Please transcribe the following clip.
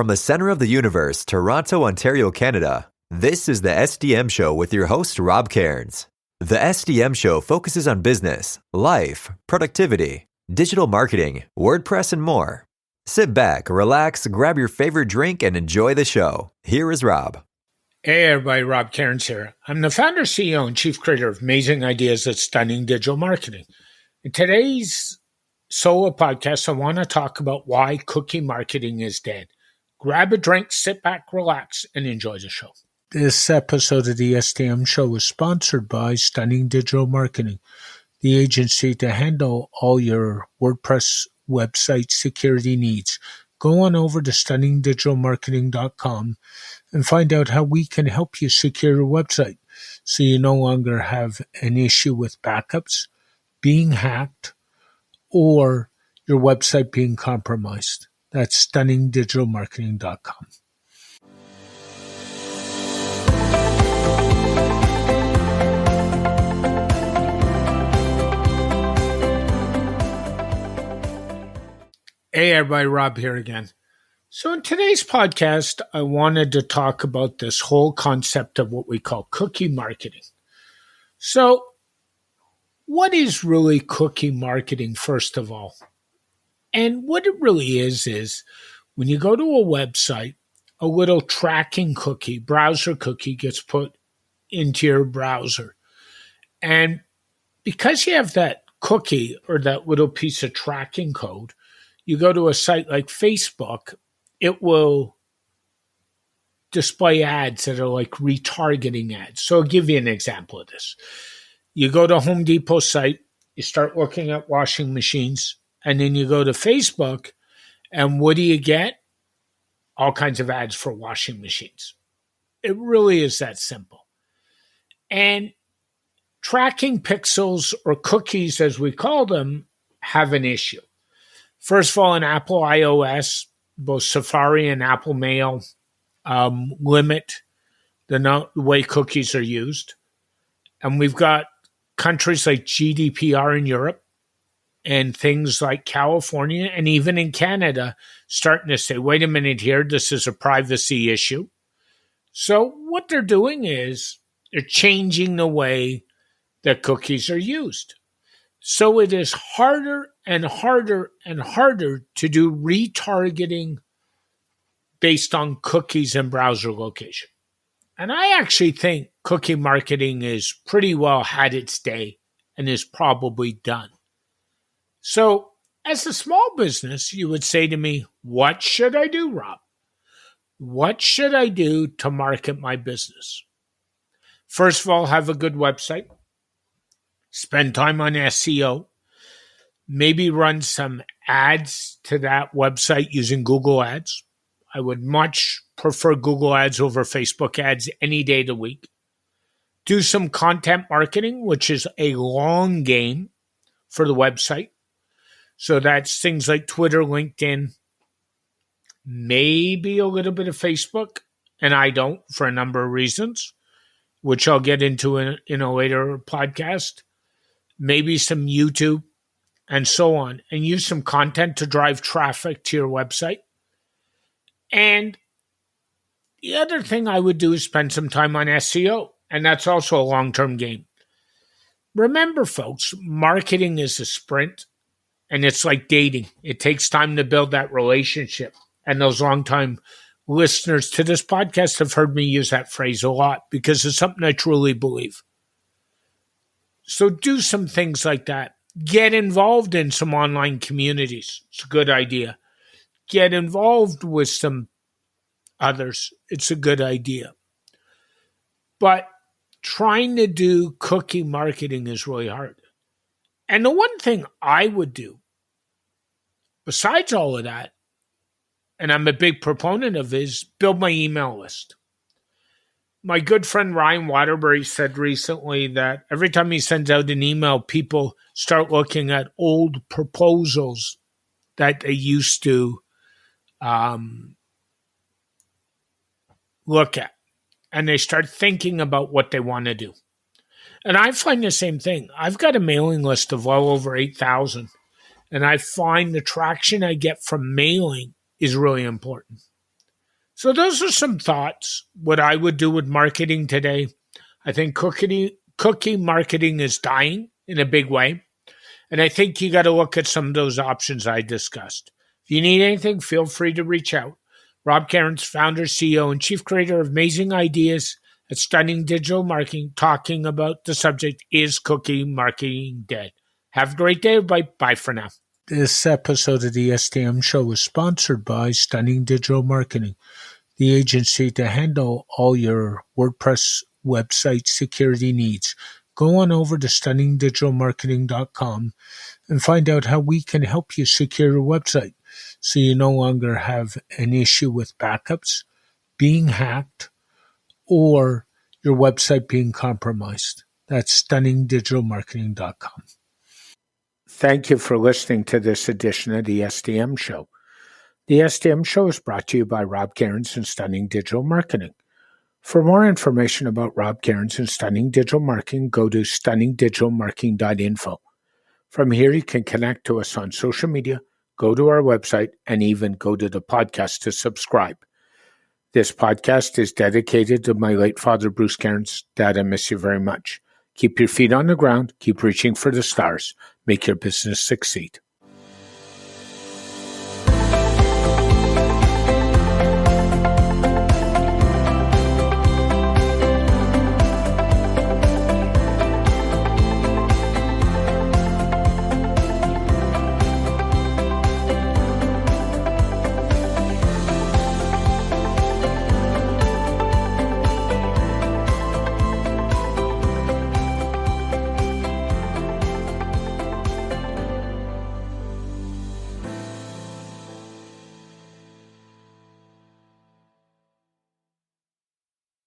From the center of the universe, Toronto, Ontario, Canada, this is the SDM Show with your host, Rob Cairns. The SDM Show focuses on business, life, productivity, digital marketing, WordPress, and more. Sit back, relax, grab your favorite drink, and enjoy the show. Here is Rob. Hey everybody, Rob Cairns here. I'm the founder, CEO, and chief creator of Amazing Ideas at Stunning Digital Marketing. In today's solo podcast, I want to talk about why cookie marketing is dead. Grab a drink, sit back, relax, and enjoy the show. This episode of the SDM Show is sponsored by Stunning Digital Marketing, the agency to handle all your WordPress website security needs. Go on over to stunningdigitalmarketing.com and find out how we can help you secure your website so you no longer have an issue with backups, being hacked, or your website being compromised. That's stunningdigitalmarketing.com. Hey everybody, Rob here again. So in today's podcast, I wanted to talk about this whole concept of what we call cookie marketing. So what is really cookie marketing, first of all? And what it really is when you go to a website, a little tracking cookie, browser cookie gets put into your browser. And because you have that cookie or that little piece of tracking code, you go to a site like Facebook, it will display ads that are like retargeting ads. So I'll give you an example of this. You go to Home Depot site, you start looking at washing machines, and then you go to Facebook, and what do you get? All kinds of ads for washing machines. It really is that simple. And tracking pixels, or cookies as we call them, have an issue. First of all, in Apple iOS, both Safari and Apple Mail limit the way cookies are used. And we've got countries like GDPR in Europe and things like California and even in Canada starting to say, wait a minute here, this is a privacy issue. So what they're doing is they're changing the way that cookies are used. So it is harder and harder and harder to do retargeting based on cookies and browser location. And I actually think cookie marketing is pretty well had its day and is probably done. So as a small business, you would say to me, what should I do, Rob? What should I do to market my business? First of all, have a good website. Spend time on SEO. Maybe run some ads to that website using Google Ads. I would much prefer Google Ads over Facebook ads any day of the week. Do some content marketing, which is a long game for the website. So that's things like Twitter, LinkedIn, maybe a little bit of Facebook, and I don't for a number of reasons, which I'll get into in a later podcast. Maybe some YouTube and so on, and use some content to drive traffic to your website. And the other thing I would do is spend some time on SEO, and that's also a long-term game. Remember, folks, marketing is a sprint, and it's like dating. It takes time to build that relationship. And those long-time listeners to this podcast have heard me use that phrase a lot because it's something I truly believe. So do some things like that. Get involved in some online communities. It's a good idea. Get involved with some others. It's a good idea. But trying to do cookie marketing is really hard. And the one thing I would do, besides all of that, and I'm a big proponent of, is build my email list. My good friend Ryan Waterbury said recently that every time he sends out an email, people start looking at old proposals that they used to look at. And they start thinking about what they want to do. And I find the same thing. I've got a mailing list of well over 8,000. And I find the traction I get from mailing is really important. So those are some thoughts, what I would do with marketing today. I think cookie marketing is dying in a big way. And I think you got to look at some of those options I discussed. If you need anything, feel free to reach out. Rob Cairns, founder, CEO, and chief creator of Amazing Ideas at Stunning Digital Marketing, talking about the subject, is cookie marketing dead? Have a great day, everybody. Bye for now. This episode of the SDM Show is sponsored by Stunning Digital Marketing, the agency to handle all your WordPress website security needs. Go on over to stunningdigitalmarketing.com and find out how we can help you secure your website so you no longer have an issue with backups, being hacked, or your website being compromised. That's stunningdigitalmarketing.com. Thank you for listening to this edition of the SDM Show. The SDM Show is brought to you by Rob Cairns and Stunning Digital Marketing. For more information about Rob Cairns and Stunning Digital Marketing, go to stunningdigitalmarketing.info. From here, you can connect to us on social media, go to our website, and even go to the podcast to subscribe. This podcast is dedicated to my late father, Bruce Cairns. Dad, I miss you very much. Keep your feet on the ground. Keep reaching for the stars. Make your business succeed.